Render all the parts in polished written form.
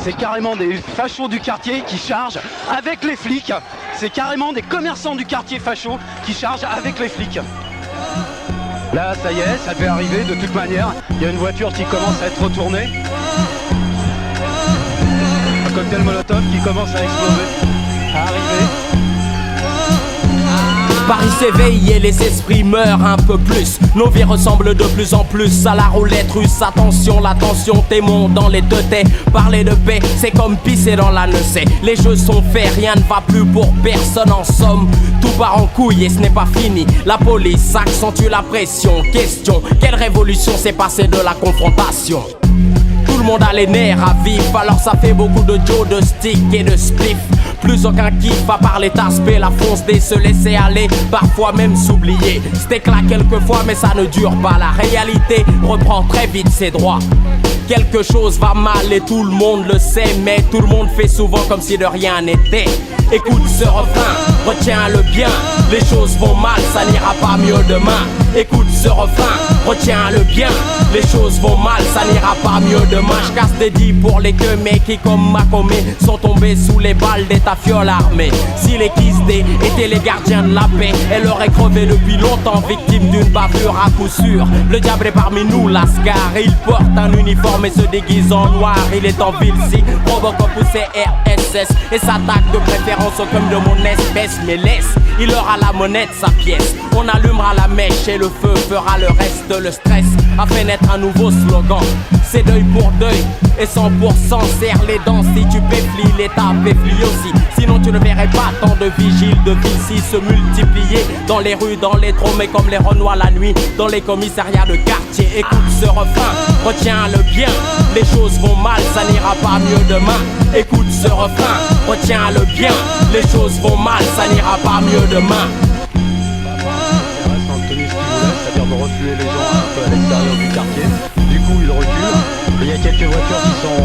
c'est carrément des fachos du quartier qui chargent avec les flics. C'est carrément des commerçants du quartier fachos qui chargent avec les flics. Là, ça y est, ça devait arriver de toute manière. Il y a une voiture qui commence à être retournée. Un cocktail Molotov qui commence à exploser, à arriver. Paris s'éveille et les esprits meurent un peu plus. Nos vies ressemblent de plus en plus à la roulette russe. Attention, la tension t'aimons dans les deux têtes. Parler de paix, c'est comme pisser dans la l'anneau. Les jeux sont faits, rien ne va plus pour personne. En somme, tout part en couille et ce n'est pas fini. La police accentue la pression. Question, quelle révolution s'est passée de la confrontation? Tout le monde a les nerfs à vif, alors ça fait beaucoup de Joe, de stick et de spliff. Plus aucun kiff à part les taspés, la fonce des se laisser aller, parfois même s'oublier. C'était éclat quelquefois mais ça ne dure pas, la réalité reprend très vite ses droits. Quelque chose va mal et tout le monde le sait, mais tout le monde fait souvent comme si de rien n'était. Écoute ce refrain, retiens-le bien. Les choses vont mal, ça n'ira pas mieux demain. Écoute ce refrain, retiens-le bien. Les choses vont mal, ça n'ira pas mieux demain. Je casse des dits pour les queues, mais qui comme Macomé sont tombés sous les balles des tafioles armées. Si les Kiss Day étaient les gardiens de la paix, elle aurait crevé depuis longtemps, victime d'une bavure à coup sûr. Le diable est parmi nous, Lascar. Il porte un uniforme et se déguise en noir. Il est en ville si Robocop ou CRSS et s'attaque de préférence au comme de mon espèce. Mais laisse, il aura la monnaie de sa pièce. On allumera la mèche et le feu fera le reste. Le stress a fait naître un nouveau slogan. C'est deuil pour deuil et 100% serre les dents. Si tu péflis, l'État péflie aussi. Sinon tu ne verrais pas tant de vigiles de Vichy se multiplier dans les rues, dans les trônes, mais comme les Renois la nuit dans les commissariats de quartier. Écoute ce refrain, retiens-le bien. Les choses vont mal, ça n'ira pas mieux demain. Écoute ce refrain, retiens-le bien. Les choses vont mal, ça n'ira pas mieux demain. C'est-à-dire de refluer les gens un peu à l'extérieur du quartier. Du coup, il recule. Il y a quelques voitures qui sont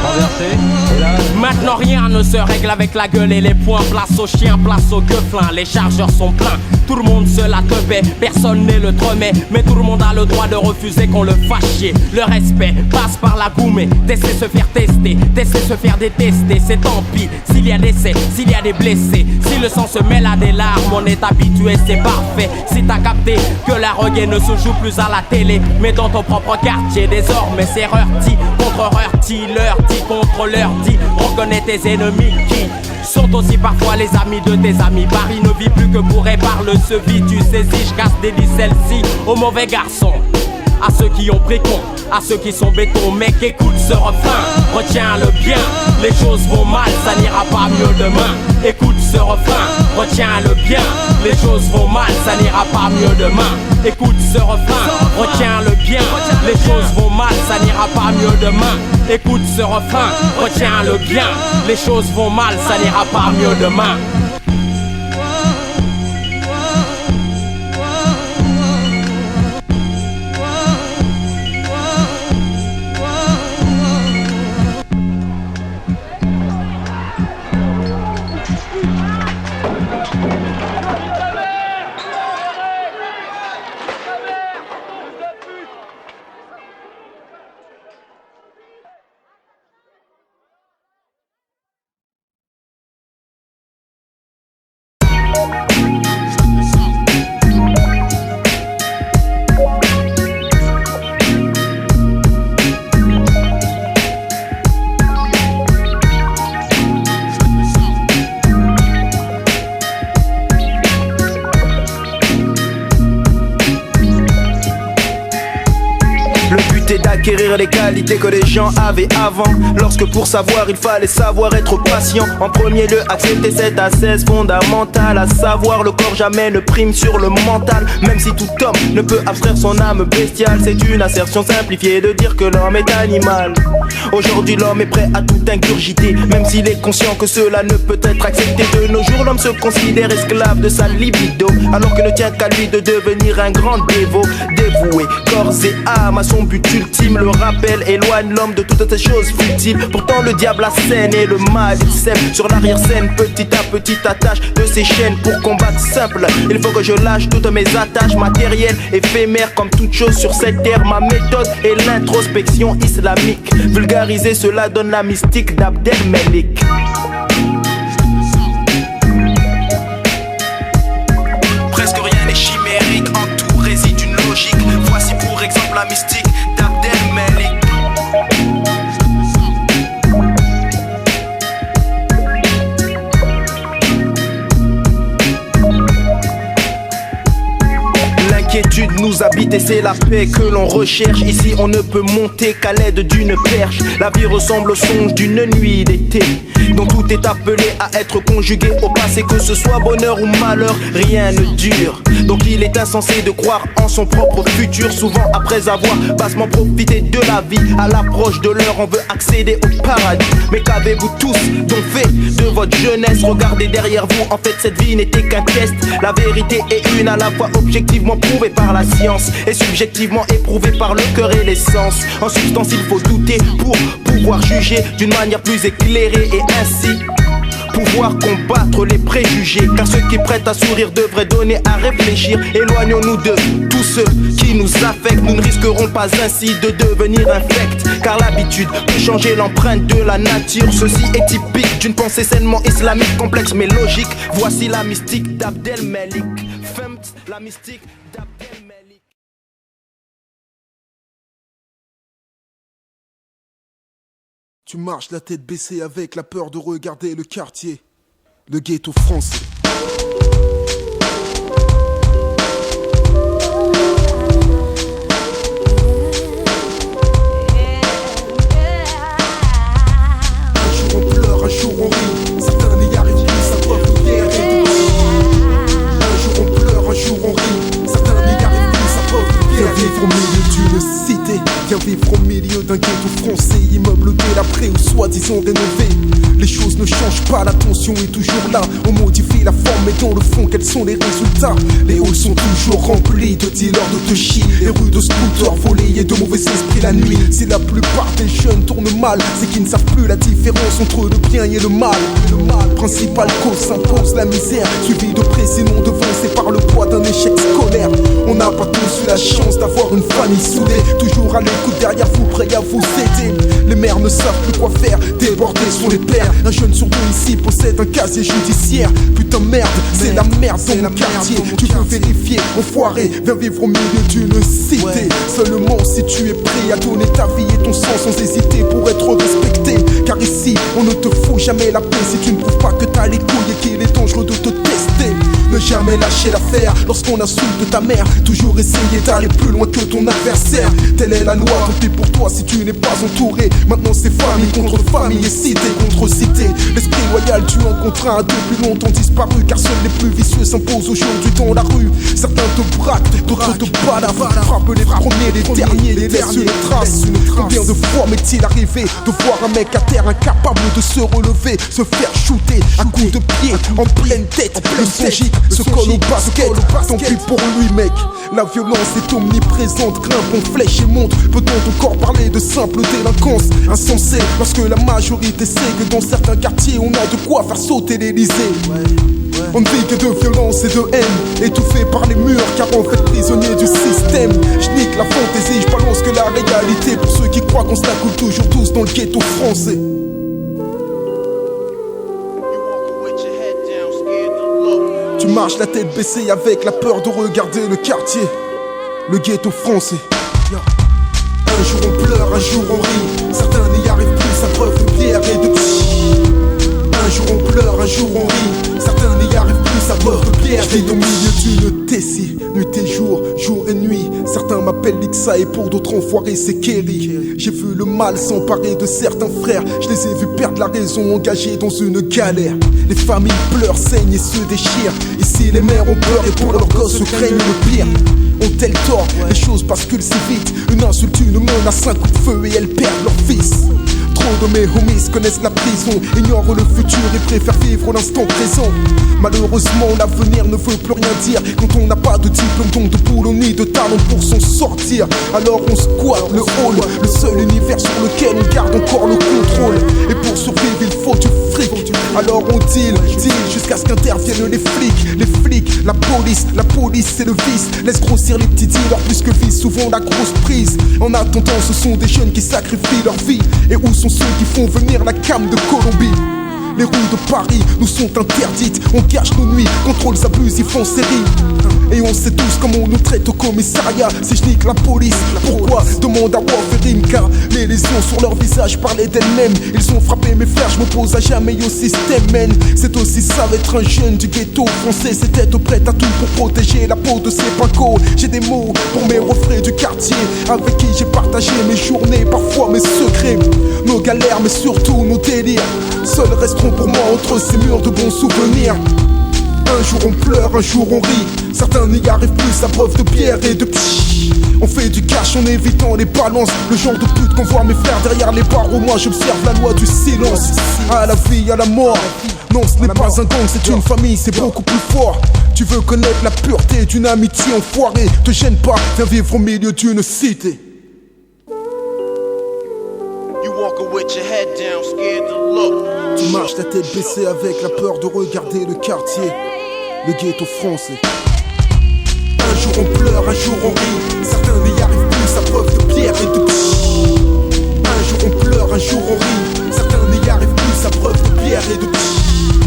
renversées. Et là... Maintenant, rien ne se règle avec la gueule et les poings. Place aux chiens, place aux gueuflins. Les chargeurs sont pleins. Tout le monde se la teubait, personne n'est le tremet. Mais tout le monde a le droit de refuser qu'on le fasse chier. Le respect passe par la goumée. Tester se faire tester, tester se faire détester. C'est tant pis s'il y a des décès, s'il y a des blessés. Si le sang se mêle à des larmes, on est habitué, c'est parfait. Si t'as capté que la reggae ne se joue plus à la télé, mais dans ton propre quartier. Désormais c'est Rurti contre Rurti, leur dit contre leur dit. Reconnais tes ennemis qui sont aussi parfois les amis de tes amis. Paris ne vit plus que pour épargne se vit, tu saisis, je casse des lits celle-ci aux mauvais garçons. À ceux qui ont pris con, à ceux qui sont béton. Mec, écoute ce refrain, retiens-le bien. Les choses vont mal, ça n'ira pas mieux demain. Écoute ce refrain, retiens-le bien. Les choses vont mal, ça n'ira pas mieux demain. Écoute ce refrain, retiens-le bien. Les choses vont mal, ça n'ira pas mieux demain. Écoute ce refrain, retiens-le bien. Les choses vont mal, ça n'ira pas mieux demain. D'acquérir les qualités que les gens avaient avant. Lorsque pour savoir il fallait savoir être patient. En premier lieu accepter cette assise fondamentale, à savoir le corps jamais ne prime sur le mental. Même si tout homme ne peut abstraire son âme bestiale, c'est une assertion simplifiée de dire que l'homme est animal. Aujourd'hui l'homme est prêt à tout ingurgiter, même s'il est conscient que cela ne peut être accepté. De nos jours l'homme se considère esclave de sa libido, alors que ne tient qu'à lui de devenir un grand dévot, dévoué corps et âme à son but ultime. Le rappel éloigne l'homme de toutes ces choses futiles. Pourtant le diable assène et le mal il sème. Sur l'arrière-scène, petit à petit attache de ses chaînes. Pour combattre simple, il faut que je lâche toutes mes attaches matérielles, éphémères comme toute chose sur cette terre. Ma méthode est l'introspection islamique. Vulgariser cela donne la mystique d'Abdelmelik. Presque rien n'est chimérique, en tout réside une logique. Voici pour exemple la mystique d'Abdelmelik. L'inquiétude nous habite et c'est la paix que l'on recherche. Ici on ne peut monter qu'à l'aide d'une perche. La vie ressemble au songe d'une nuit d'été, dont tout est appelé à être conjugué au passé. Que ce soit bonheur ou malheur, rien ne dure. Donc il est insensé de croire en son propre futur. Souvent après avoir bassement profité de la vie, à l'approche de l'heure on veut accéder au paradis. Mais qu'avez-vous tous donc fait de votre jeunesse? Regardez derrière vous, en fait cette vie n'était qu'un test. La vérité est une, à la fois objectivement prouvée par la science et subjectivement éprouvée par le cœur et les sens. En substance il faut douter pour pouvoir juger d'une manière plus éclairée et ainsi pouvoir combattre les préjugés. Car ceux qui prêtent à sourire devraient donner à réfléchir. Éloignons-nous de tous ceux qui nous affectent. Nous ne risquerons pas ainsi de devenir infects, car l'habitude peut changer l'empreinte de la nature. Ceci est typique d'une pensée sainement islamique, complexe mais logique. Voici la mystique d'Abdelmelik. La mystique d'Abdelmelik. Tu marches la tête baissée avec la peur de regarder le quartier, le ghetto français. Un jour on pleure, un jour on rit, certains n'y arrivent plus, ça preuve de guerre et de vie. Un jour on pleure, un jour on rit, certains n'y arrivent plus, ça preuve de guerre. Viens vivre au milieu d'une cité, viens vivre au milieu d'un ghetto français, immeuble délabré ou soi-disant rénové. Les choses ne changent pas, la tension est toujours là. On modifie la forme mais dans le fond quels sont les résultats? Les halls sont toujours remplis de dealers de touchy, les rues de scooters volés et de mauvais esprits la nuit. Si la plupart des jeunes tournent mal, c'est qu'ils ne savent plus la différence entre le bien et le mal. Principale cause s'impose la misère, suivi de près sinon devancé par le poids d'un échec scolaire. On n'a pas tous eu la chance d'avoir une famille soudée, toujours à l'écoute derrière vous, prêt à vous aider. Les mères ne savent plus quoi faire, débordés sont les pères. Un jeune sur deux ici possède un casier judiciaire. Putain merde, c'est la merde dans mon quartier. Tu veux vérifier, enfoiré, viens vivre au milieu d'une cité. Seulement si tu es prêt à donner ta vie et ton sang sans hésiter pour être respecté. Car ici, on ne te fout jamais la paix si tu ne prouves pas que t'as les couilles et qu'il est dangereux de te tester. Ne jamais lâcher l'affaire lorsqu'on insulte ta mère. Toujours essayer d'aller plus loin que ton adversaire. Telle est la loi, tant pis pour toi si tu n'es pas entouré. Maintenant c'est famille contre famille et cité contre cité. L'esprit loyal tu en comptes un depuis longtemps disparu, car seuls les plus vicieux s'imposent aujourd'hui dans la rue. Certains te braquent, d'autres te baladent, frappent les premiers, les derniers, les laissent une trace. Combien de fois m'est-il arrivé de voir un mec à terre incapable de se relever, se faire shooter à coups de pied en pleine tête? Le songique se colle au basket, tant pis pour lui mec. La violence est omniprésente, grimpe en flèche et monte. Peut-on encore parler de simple délinquance insensée lorsque la majorité sait que dans certains quartiers on a de quoi faire sauter l'Elysée? On ne vit que de violence et de haine, étouffé par les murs car on fait prisonnier du système. Je nique la fantaisie, je balance que la réalité pour ceux qui croient qu'on se la coule toujours tous dans le ghetto français. Tu marches la tête baissée avec la peur de regarder le quartier, le ghetto français. Un jour on pleure, un jour on rit, certains n'y arrivent plus, ça preuve de pierre et de psy. Un jour on pleure, un jour on rit, certains n'y arrivent plus, ça preuve de pierre et de au milieu d'une tessie, nuit et jour, jour et nuit. Certains m'appellent Lixa et pour d'autres enfoirés c'est Kerry. J'ai vu le mal s'emparer de certains frères, je les ai vus perdre la raison, engagés dans une galère. Les familles pleurent, saignent et se déchirent. Ici les mères ont peur et pour leurs gosses craignent le pire. Ont-elles tort? Les choses basculent si vite. Une insulte, une menace, un coup de feu et elles perdent leur fils. Trop Trop de mes homies connaissent la prison, ignorent le futur et préfèrent vivre l'instant présent. Malheureusement l'avenir ne veut plus rien dire quand on n'a pas de diplôme, donc de boulot ni de talent pour s'en sortir. Alors on squatte le hall, le seul univers sur lequel on garde encore le contrôle. Et pour survivre il faut du fric, alors on deal jusqu'à ce qu'interviennent les flics, la police c'est le vice. Laisse grossir les petits dealers plus que vise souvent la grosse prise. En attendant ce sont des jeunes qui sacrifient leur vie. Et où sont ceux qui font venir la cam de Colombie? Les rues de Paris nous sont interdites, on cache nos nuits, contrôles abusifs en série. Et on sait tous comment on nous traite au commissariat. Si je nique la police, pourquoi? Demande à Wolverine, car les lésions sur leur visage parlaient d'elles-mêmes. Ils ont frappé mes frères, je m'oppose à jamais au système, man. C'est aussi ça d'être un jeune du ghetto français, c'est être prêt à tout pour protéger la peau de ses pincos. J'ai des mots pour mes refrains du quartier, avec qui j'ai partagé mes journées, parfois mes secrets, nos galères mais surtout nos délires. Seuls resteront pour moi entre ces murs de bons souvenirs. Un jour on pleure, un jour on rit. Certains n'y arrivent plus à preuve de pierre et de pchit. On fait du cash en évitant les balances. Le genre de pute qu'on voit mes frères derrière les barreaux. Moi j'observe la loi du silence. À la vie, à la mort. Non, ce n'est pas un gang, c'est une famille, c'est beaucoup plus fort. Tu veux connaître la pureté d'une amitié enfoirée? Te gêne pas, viens vivre au milieu d'une cité. Tu marches la tête baissée avec la peur de regarder le quartier, le ghetto français. Un jour on pleure, un jour on rit. Certains n'y arrivent plus à preuve de pierre et de pchit. Un jour on pleure, un jour on rit. Certains n'y arrivent plus à preuve de pierre et de pchit.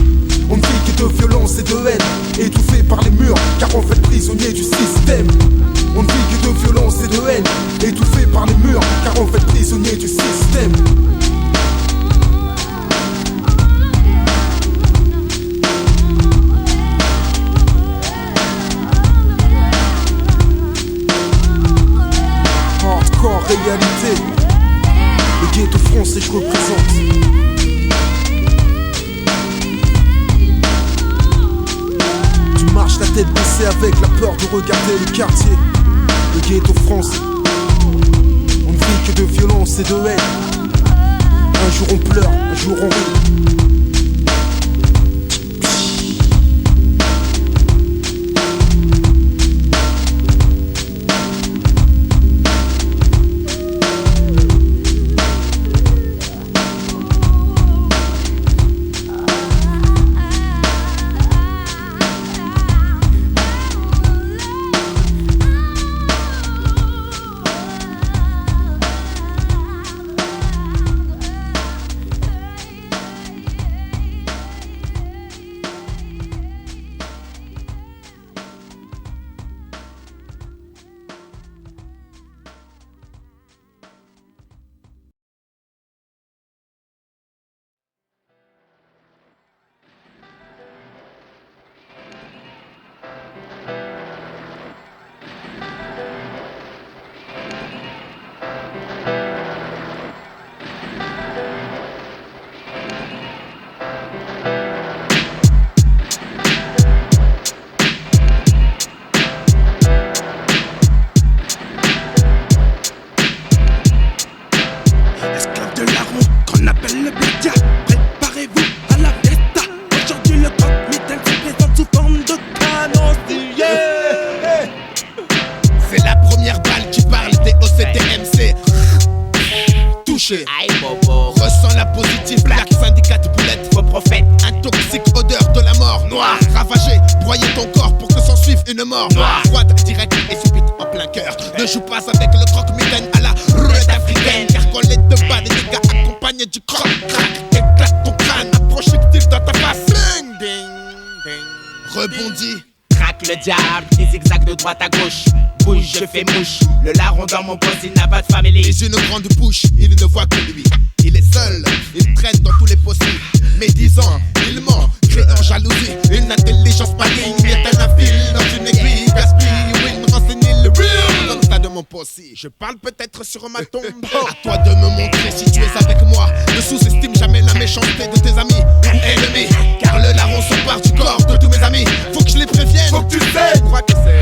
On ne vit que de violence et de haine, étouffé par les murs, car on fait prisonnier du système. On ne vit que de violence et de haine, étouffé par les murs, car on fait prisonnier du système. Hardcore réalité, le ghetto français je représente. Tu marches la tête baissée avec la peur de regarder le quartier, le ghetto français. On ne vit que de violence et de haine. Un jour on pleure, un jour on rit. Ressens la positive, black, syndicat de boulettes, faux prophète, intoxique, odeur de la mort noire. Ravagé, broyer ton corps pour que s'en suive une mort noire. Froide, directe et subite en plein cœur. Ne joue pas avec le croque-mitaine à la roulette africaine. Car quand les deux balles, les gars accompagnés du croc-crac, éclate ton crâne, un projectile dans ta face. Bing, bing, bing. Rebondis. Craque le diable, qui zigzag de droite à gauche. Bouge, je fais mouche. Le larron dans mon poste, il n'a pas de famille. Et une grande bouche, il ne voit que lui. Il est seul, il traîne dans tous les possibles. Médisant, il ment, créant jalousie. Une intelligence maligne, est un fil dans une aiguille. Gaspille, oui, me renseigne le real. Dans le tas de mon possi, je parle peut-être sur ma tombe. À toi de me montrer si tu es avec moi. Ne sous-estime jamais la méchanceté de tes amis ou ennemis. Car le larron se part du corps de tous mes amis. Faut que je les prévienne, faut que tu sais. Je crois que c'est.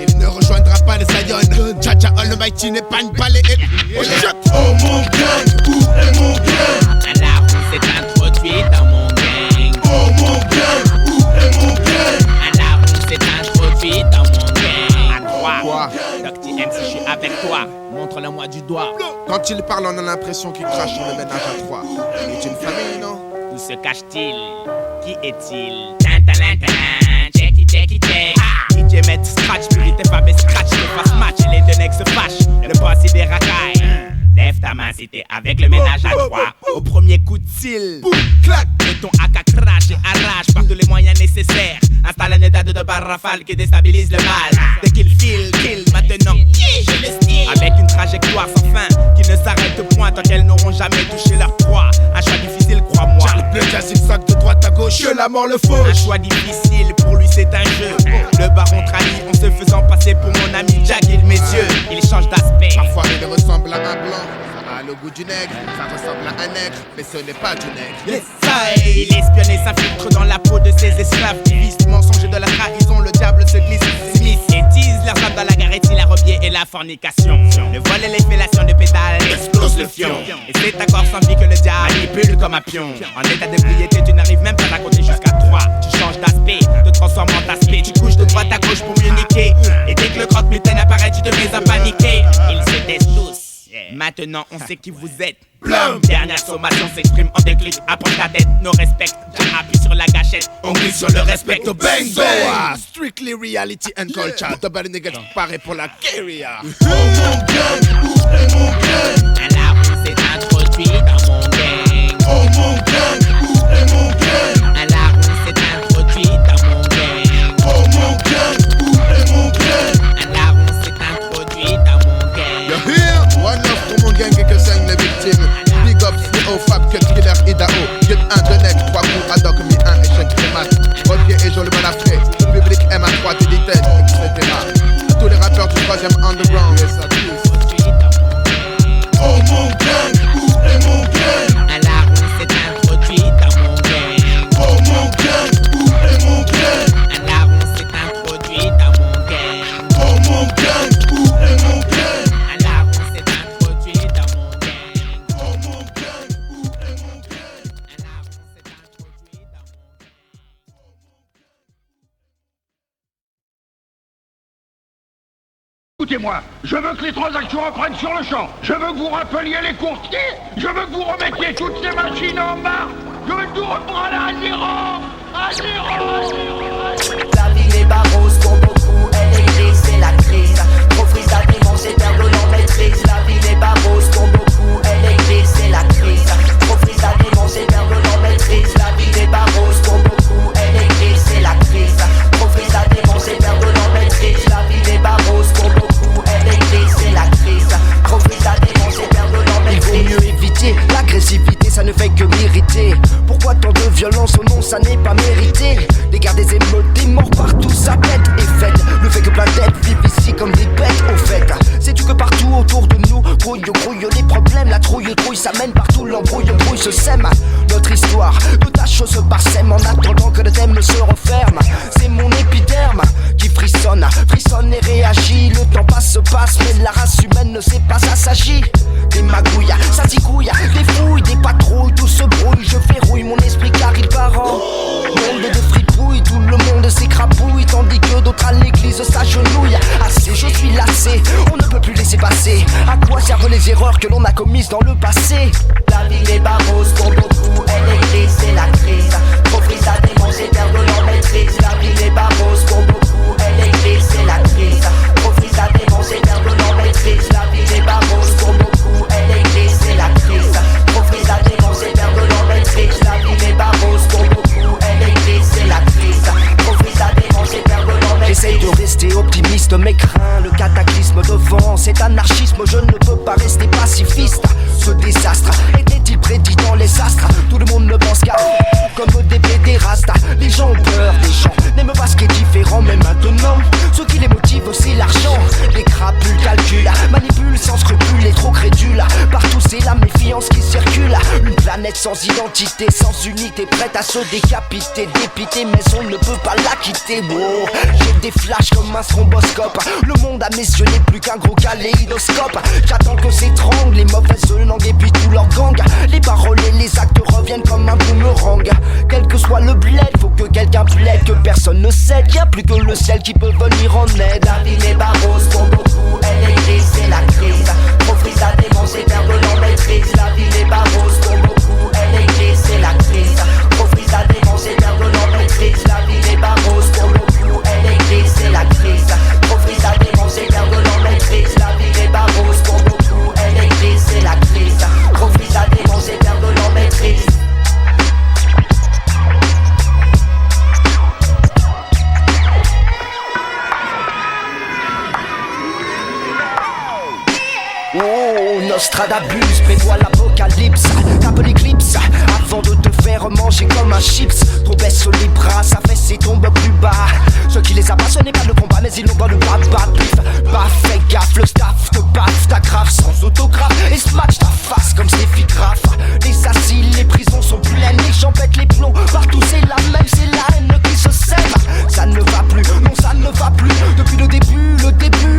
Il ne rejoindra pas les Sayonnes. Dja Dja, le travail, tu n'es pas une balayette. Oh shit. Oh mon gang, où est mon gang? À la roue s'est introduit dans mon gang. Oh mon gang, où est mon gang? À la roue s'est introduit dans mon gang. À droite, Quoi? Doc TM, si je suis avec toi, montre-le-moi du doigt. Quand il parle, on a l'impression qu'il crache sur le ménage à trois. Il est une famille, non? Où se cache-t-il? Qui est-il? Tintalin, check it, check it, check. DJ met scratch, purité Fab et scratch. Le passe match et les deux necks se fâchent. Le boss il des racailles. Lève ta main si t'es avec le ménage à trois. Au premier coup de cil, Clac. et ton AK crash et arrache par tous les moyens nécessaires. Installe un état de barre rafale qui déstabilise le mal. Dès qu'il file, kill maintenant. J'ai le style. Avec une trajectoire sans fin qui ne s'arrête point tant qu'elles n'auront jamais touché leur proie. Un choix difficile, crois-moi. Charles Bleu, zigzag de droite à gauche, que la mort le Un fauche. choix difficile, pour lui c'est un jeu. Le baron trahit en se faisant passer pour mon ami Jack, mes yeux. Il change d'aspect. Parfois il ressemble à un blanc. Ça a le goût du nègre, ça ressemble à un nègre, mais ce n'est pas du nègre. Yes, il espionne et s'infiltre dans la peau de ses esclaves. Divise du mensonge et de la trahison, le diable se glisse. Smith étise leurs âmes dans la garette, la rebier et la fornication. Le vol et les fellations de pétales explose le fion. Et c'est un corps sans vie que le diable manipule comme un pion. En état d'ébriété, tu n'arrives même pas à compter jusqu'à 3. Tu changes d'aspect, te transformes en aspect. Tu couches de droite à gauche pour mieux niquer. Et dès que le croque-mitaine apparaît, tu te mets à paniquer. Ils se taisent tous. Maintenant on sait qui vous êtes. Blum. Dernière sommation s'exprime en déclic. Approche ta tête, nos respects. Appuie sur la gâchette, on glisse sur le respect. Au bang So, bang. strictly reality and culture. Double nigga paraît pour la carrière. Oh mon gang, où est mon gang? À la roue s'est introduit dans mon gang. Oh mon gang, où est mon gang? À la roue s'est introduit dans mon gang. Oh mon gang, où est mon gang? À la roue s'est introduit dans mon gang. You hear? One love pour mon gang et que saignent les victimes. Big up, au Fab, que killer, Idao. Get un de nec, 3 coups, ad hoc, mis un échec, crémat. Repied et joli mal après. Le public aime à 3 t'es tête, etc. Tous les rappeurs du 3ème underground. Yes, I Oh mon gang, où est mon gang? À la roue s'est introduit dans mon gang. Oh mon gang, où est mon gang? À la roue s'est introduit dans mon gang. Oh mon gang, où est mon gang? À la roue s'est introduit dans mon gang. Oh mon gang, où est mon gang? À la roue s'est introduit dans mon gang. Écoutez-moi, je veux que les transactions reprennent sur le champ. Je veux que vous rappeliez les courtiers. Je veux que vous remettiez toutes ces machines en marche. Je veux tout reprendre à zéro. À zéro, à zéro, à zéro. La ville est barrose pour beaucoup, elle est grise, c'est la crise. Trop frise à dénoncer, perdre leur maîtrise. La ville est barrose pour beaucoup, elle est grise, c'est la crise. Trop frise à dénoncer, perdre leur maîtrise. La ville est barrose pour beaucoup, elle est grise, c'est la crise. Trop frise à dénoncer, perdre leur maîtrise. La ville est barrose pour beaucoup, elle est grise, c'est la crise. Trop frise à dénoncer, perdre leur maîtrise. Il vaut mieux éviter l'agressivité, ça ne fait que m'irriter. Pourquoi tant de violence? Oh non, ça n'est pas mérité. Les gars des émeutes, des morts partout, ça pète et fête. Le fait que plein d'êtres vivent ici comme des bêtes, au fait. Sais-tu que partout autour de nous, grouille, les problèmes, la trouille, ça mène partout, l'embrouille, se sème. Notre histoire de tâches se parsème en attendant que le thème ne se referme. C'est mon épiderme qui frissonne et réagit. Le temps passe, mais la race humaine ne sait pas, ça s'agit. Des magouilles, ça zigouille, des fouilles, des patrouilles, tout se brouille. Je verrouille mon esprit car il part en monde de fripouille. Tout le monde s'écrapouille tandis que d'autres à l'église s'agenouillent. Assez, je suis lassé, on ne peut plus laisser passer. À quoi servent les erreurs que l'on a commises dans le passé? La ville est barrose pour beaucoup, elle est grise, c'est la crise. Trop frise à dénoncer, perdre leur maîtrise. La ville est barrose pour beaucoup, elle est grise, c'est la crise. Trop frise à dénoncer, perdre leur maîtrise. La ville est barrose pour beaucoup, elle est grise, c'est la crise. Trop frise à dénoncer, perdre leur maîtrise. La ville est barrose pour beaucoup, elle est grise, c'est la crise. Trop frise à dénoncer, perdre leur maîtrise. J'essaie de rester optimiste mais crains le cataclysme devant cet anarchisme. Je ne peux pas rester pacifiste. Ce désastre était-il prédit dans les astres? Tout le monde ne pense qu'à comme des pédérastes. Les gens ont peur, les gens n'aiment pas ce qui est différent. Mais maintenant, ce qui les motive c'est l'argent. Les crapules calculent, manipulent sans scrupule et trop crédules. Partout c'est la méfiance qui circule. Une planète sans identité, sans unité, prête à se décapiter, dépité, mais on ne peut pas la quitter. Wow. J'ai des flashs comme un stromboscope. Le monde à mes yeux n'est plus qu'un gros kaléidoscope. J'attends que s'étranglent les mauvaises langues et puis tout leur gang. Les paroles et les actes reviennent comme un boomerang. Quel que soit le bled, faut que quelqu'un plaide, que personne ne cède. Y'a plus que le ciel qui peut venir en aide. La vie n'est pas rose pour beaucoup, elle est grise, c'est la crise. Trop frise à démencer, perdre leur maîtrise. La vie n'est pas rose pour beaucoup, elle est grise, c'est la crise. Trop frise à démencer, perdre leur maîtrise. La vie n'est pas rose pour beaucoup, elle est grise, c'est la crise. Trop frise à démencer, perdre leur maîtrise. La vie n'est pas rose pour beaucoup, elle est grise, c'est la crise. Trop frise à démencer, perdre leur maîtrise. Oh, Nostradamus prévoit l'apocalypse. Tape l'éclipse avant de te faire manger comme un chips. Trop baisse les bras, sa fesse et tombe plus bas. Ce qui les abat, ce n'est pas le combat, mais ils l'ont dans le bas. Bah, fais gaffe, le staff te baffe, ta grave sans autographe. Et smash ta face comme Steffi Graf. Les asiles, les prisons sont pleines, les gens pètent les plombs. Partout c'est la même, c'est la haine qui se sème. Ça ne va plus, non ça ne va plus. Depuis le début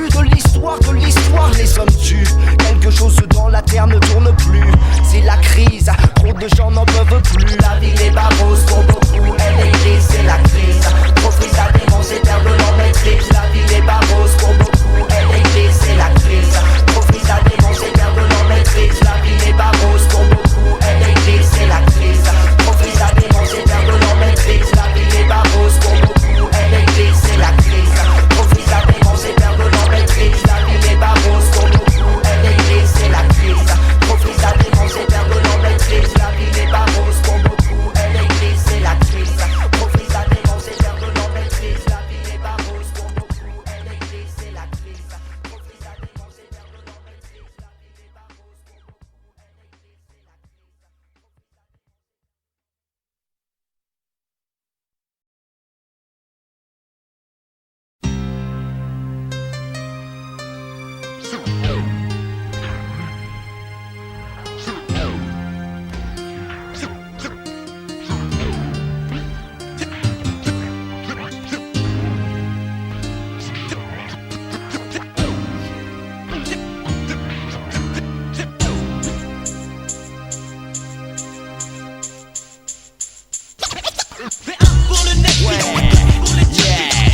de l'histoire, les hommes tuent. Quelque chose dans la terre ne tourne plus. C'est la crise, trop de gens n'en peuvent plus. La vie n'est pas rose pour beaucoup, elle est grise, c'est la crise. Trop prise à démencer, perdre leur maîtrise. La vie n'est pas rose pour beaucoup, elle est grise, c'est la crise. Trop prise à démencer, perdre leur maîtrise. La vie n'est pas rose pour beaucoup, elle est grise, c'est la crise. Trop prise à démencer, perdre leur maîtrise. La vie n'est pas rose pour beaucoup, elle est grise, c'est la crise. Trop prise à démencer, perdre leur maîtrise. La vie n'est pas rose pour beaucoup, elle est grise, c'est la crise. Trop prise à démencer, perdre leur maîtrise. La vie n'est pas rose pour beaucoup, elle est grise, c'est la crise. Trop prise à démencer, perdre leur maîtrise. La vie n'est pas rose pour beaucoup, elle est grise, c'est la crise. Trop prise à démencer, perdre leur maîtrise. La vie n'est pas rose pour beaucoup, elle est grise, c'est la crise.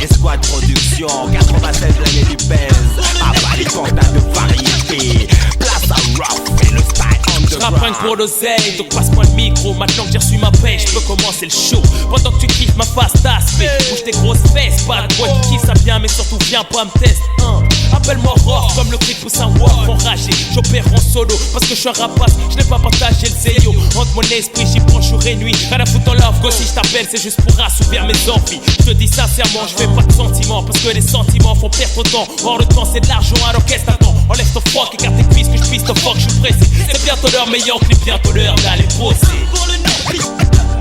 Esquad Production, 96 l'année du pèse. Abat les cantins de variété. Place à rough et le style underground. J'rappe pour l'oseille, donc passe-moi le micro. Maintenant que j'ai reçu ma paye, j'peux commencer le show. Pendant que tu kiffes ma face d'aspect, bouge tes grosses fesses. Pas de bois qui kiffe ça bien, mais surtout viens pas me tester. Appelle-moi rock, comme le cri pousse un walk enragé. J'opère en solo, parce que je suis un rapace. Je n'ai pas partagé le zéyo. Entre mon esprit, j'y prends jour et nuit. Rien à foutre en love, go si je t'appelle, c'est juste pour assouvir mes envies. Je te dis sincèrement, je fais pas de sentiments. Parce que les sentiments font perdre ton temps. Or le temps c'est de l'argent, alors qu'est-ce t'attends? Enlève ton froc, écarte tes cuisses, que je puisse te fuck, je suis pressé. C'est bientôt l'heure, meilleur que bientôt l'heure d'aller bosser. Pour le net,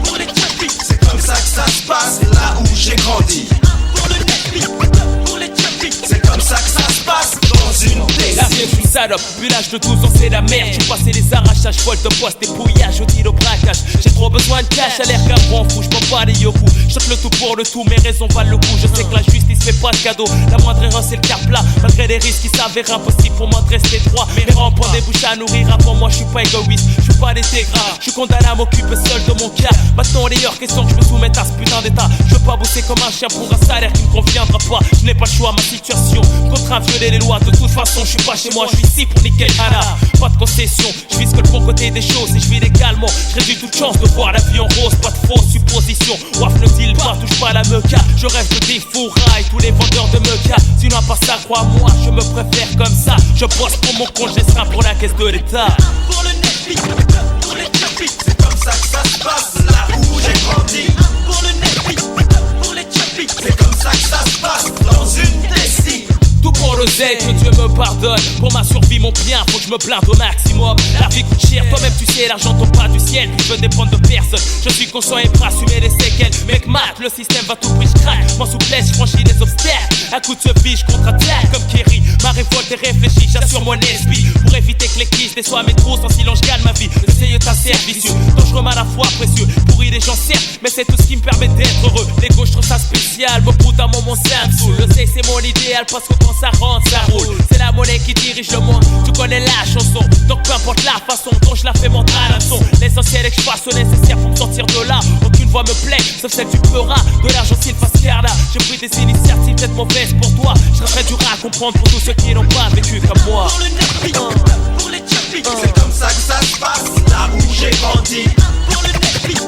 pour les traffics, c'est comme ça que ça se passe là où j'ai grandi. Pour le net, pour les traffics, c'est comme ça que ça se passe dans une décennie. La vie je suis salope, depuis l'âge de 12 ans c'est la merde. J'ai passé les arrachages, vol de poste, dépouillage, au deal au braquage. J'ai trop besoin de cash, à l'air qu'un bon fou, j'm'en bats les yeux. J'saute le tout pour le tout, mes raisons valent le coup. Je sais que la justice fait pas de cadeau, la moindre erreur c'est le car plat. Malgré les risques qui s'avèrent impossibles pour moi de rester droit. Mes rangs pour des bouches à nourrir, avant moi je suis pas égoïste, je suis pas détégrat. Je suis condamné à m'occuper seul de mon cas. Maintenant les heures question que je me soumette à ce putain d'état. Je veux pas bosser comme un chien pour un salaire qui me conviendra pas. Je n'ai pas le choix, ma situation contraint à violer les lois. De toute façon je suis pas chez moi, je suis ici pour niquer Anna. Pas de concession, je vise que le bon côté des choses et je vis légalement. Je réduis toute chance de voir la vie en rose, pas de fausses suppositions. Waf ne deal pas, touche pas à la meca. Je rêve de défouraille tous les vendeurs de meca. Sinon à part ça, crois-moi, je me préfère comme ça. Je bosse pour mon compte, je serai pour la caisse de l'État. Pour le net, pour les traffics, c'est comme ça que ça se passe là où j'ai grandi. Pour le net, pour les traffics, c'est comme ça que ça se passe dans une décennie. Tout pour l'oseille, que Dieu me pardonne. Pour ma survie, mon bien, faut que je me blinde au maximum. La vie coûte cher, toi-même tu sais, l'argent tombe pas du ciel. Je veux dépendre de personne, je suis conscient et prêt à assumer les séquelles. Mec, mat, le système va tout prix, je craque. Mon souplesse, je franchis les obstacles. À coup de ce vie, je contre-attaque comme Kerry. Ma révolte et réfléchi, j'assure mon esprit. Pour éviter que les clichés déçoivent mes trous, sans silence je gagne ma vie. Le sérieux t'assert vicieux, dangereux mais à la fois précieux. Pourri les gens certes, mais c'est tout ce qui me permet d'être heureux. Les gauches je trouve ça spécial, beaucoup d'un moment ça me saoule. Je sais c'est mon idéal parce que quand ça rentre ça roule. C'est la monnaie qui dirige le monde, tu connais la chanson. Donc peu importe la façon dont je la fais montrer à la son. L'essentiel est que je fasse le nécessaire pour me sortir de là. Aucune voix me plaît, sauf celle du pleurat. De l'argent s'il fasse faire là. J'ai pris des initiatives peut-être mauvaises pour toi. Je serais très dur à comprendre pour tous ceux qui n'ont pas vécu comme moi. Pour le neckpick, pour les chappies, c'est comme ça que ça se passe, là où j'ai grandi. Pour le neckpick,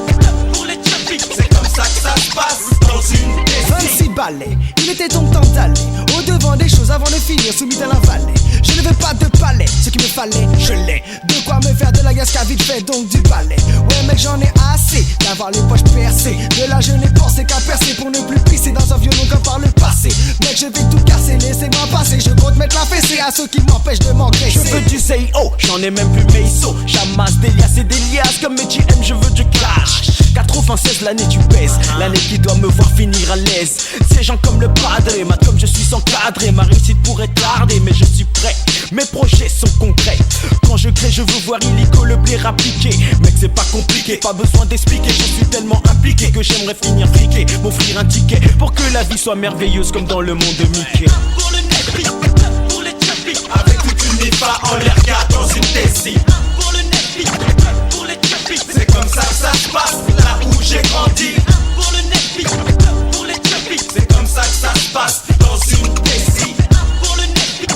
pour les chappies, c'est comme ça que ça se passe dans une décennie. 26 balais, il était donc temps d'aller au devant des choses avant de finir soumis dans la vallée. Je ne veux pas de palais, ce qu'il me fallait, je l'ai. De quoi me faire de la gasca vite fait, donc du balai. Ouais mec j'en ai assez d'avoir les poches percées. De là je n'ai pensé qu'à percer pour ne plus pisser dans un violon comme par le passé. Mec je vais tout casser, laissez-moi passer. Je compte mettre la fessée à ceux qui m'empêchent de m'engraisser. Je veux du ZO, j'en ai même plus Meiso. J'amasse des liasses et des liasses comme mes GM, je veux du cash. 96 l'année tu pèses, l'année qui doit me voir finir à l'aise. Ces gens comme le padre, mat comme je suis encadré. Ma réussite pourrait tarder mais je suis prêt. Mes projets sont concrets. Quand je crée je veux voir illico le blé appliqué. Mec c'est pas compliqué, pas besoin d'expliquer. Je suis tellement impliqué que j'aimerais finir friqué. M'offrir un ticket pour que la vie soit merveilleuse comme dans le monde de Mickey. Pour le neckpick, pour les chappies, avec toute une IFA en l'air gars dans une décime. Pour le neckpick, pour les chappies, c'est comme ça que ça se passe, là où j'ai grandi. Pour le neckpick, pour les chappies, c'est comme ça que ça se passe dans une décime. Pour le neckpick,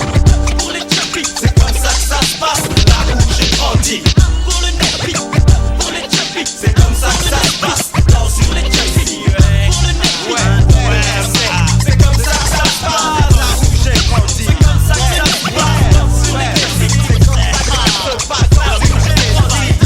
pour les chappies, c'est comme ça que ça se passe, là où j'ai grandi. Pour le neckpick, pour les chappies, c'est comme ça que ça se passe dans une décime. Pour le neckpick, c'est comme ça que ça se passe, là où j'ai grandi. C'est comme ça que ça se passe dans une décime. C'est comme ça que ça se passe, là où j'ai grandi.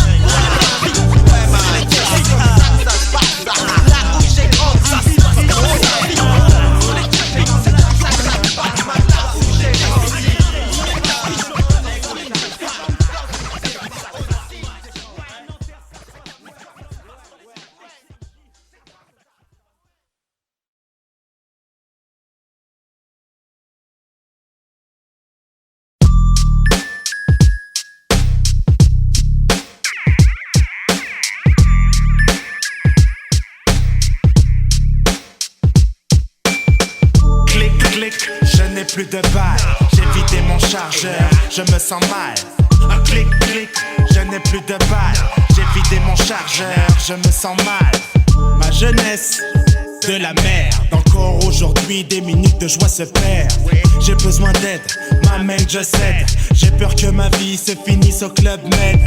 Je n'ai plus de balles, j'ai vidé mon chargeur, je me sens mal. Un clic, clic, je n'ai plus de balles, j'ai vidé mon chargeur, je me sens mal. Ma jeunesse, de la merde, encore aujourd'hui des minutes de joie se perdent. J'ai besoin d'aide, m'amène, je cède. J'ai peur que ma vie se finisse au Club Med.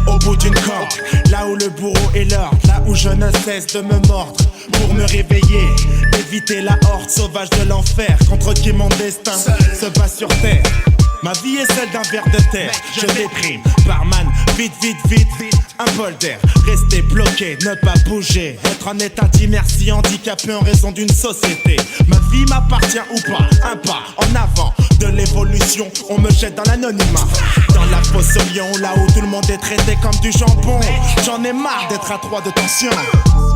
Au bout d'une corde, là où le bourreau est l'ordre, là où je ne cesse de me mordre. Pour me réveiller, éviter la horde sauvage de l'enfer, contre qui mon destin se bat sur terre. Ma vie est celle d'un ver de terre, je déprime. Barman, vite, vite, vite, un bol d'air. Rester bloqué, ne pas bouger, être en état d'inertie, handicapé en raison d'une société. Ma vie m'appartient ou pas, un pas en avant de l'évolution, on me jette dans l'anonymat. Dans la fosse au lion, là où tout le monde est traité comme du jambon. J'en ai marre d'être à 3 de tension.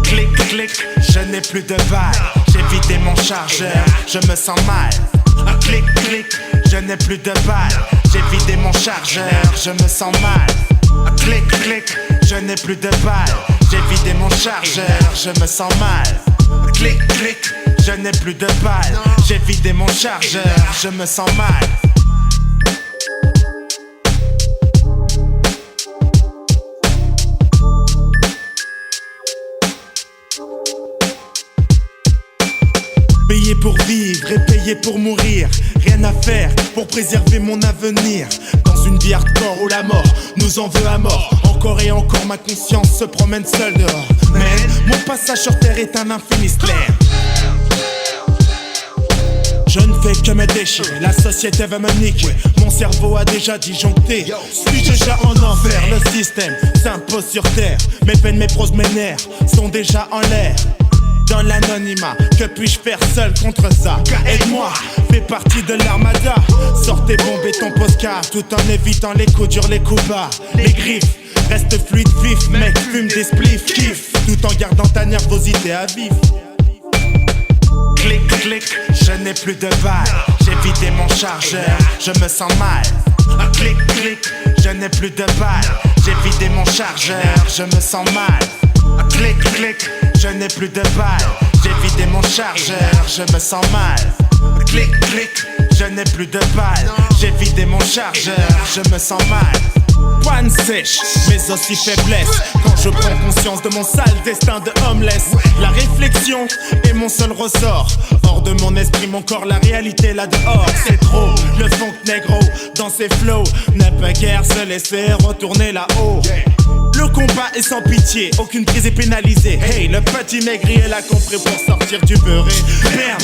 Clic, clic, je n'ai plus de balles, j'ai vidé mon chargeur, je me sens mal. Un clic, clic, je n'ai plus de balles, j'ai vidé mon chargeur, je me sens mal. Un clic, clic, je n'ai plus de balles, j'ai vidé mon chargeur, je me sens mal. Un clic, clic, je n'ai plus de balles, j'ai vidé mon chargeur, je me sens mal. Payé pour vivre et payé pour mourir. Rien à faire pour préserver mon avenir. Dans une vie hardcore où la mort nous en veut à mort. Encore et encore ma conscience se promène seule dehors. Mais mon passage sur terre est un infini slam. Je ne fais que me déchirer, la société va me niquer. Mon cerveau a déjà disjoncté. Suis-je déjà en enfer, le système s'impose sur terre. Mes peines, mes proses, mes nerfs sont déjà en l'air. Dans l'anonymat, que puis-je faire seul contre ça? Aide-moi, fais partie de l'armada. Sortez bombe et ton postcard, tout en évitant les coups durs, les coups bas. Les griffes, reste fluide, vif, mec, fume des spliffs, kiffe. Tout en gardant ta nervosité à vif. Clic, clic, je n'ai plus de balles, j'ai vidé mon chargeur, je me sens mal. Un clic clic, je n'ai plus de balles. J'ai vidé mon chargeur, je me sens mal. Un clic clic, je n'ai plus de balles. J'ai vidé mon chargeur, je me sens mal. Un clic clic, je n'ai plus de balles. J'ai vidé mon chargeur, je me sens mal. Poigne sèche, mais aussi faiblesse. Quand je prends conscience de mon sale destin de homeless, la réflexion est mon seul ressort. Hors de mon esprit, mon corps, la réalité là dehors. C'est trop, le funk négro dans ses flows n'a pas guère se laisser retourner là-haut. Le combat est sans pitié, aucune prise est pénalisée. Hey, le petit négrier l'a compris pour sortir du beurré. Merde,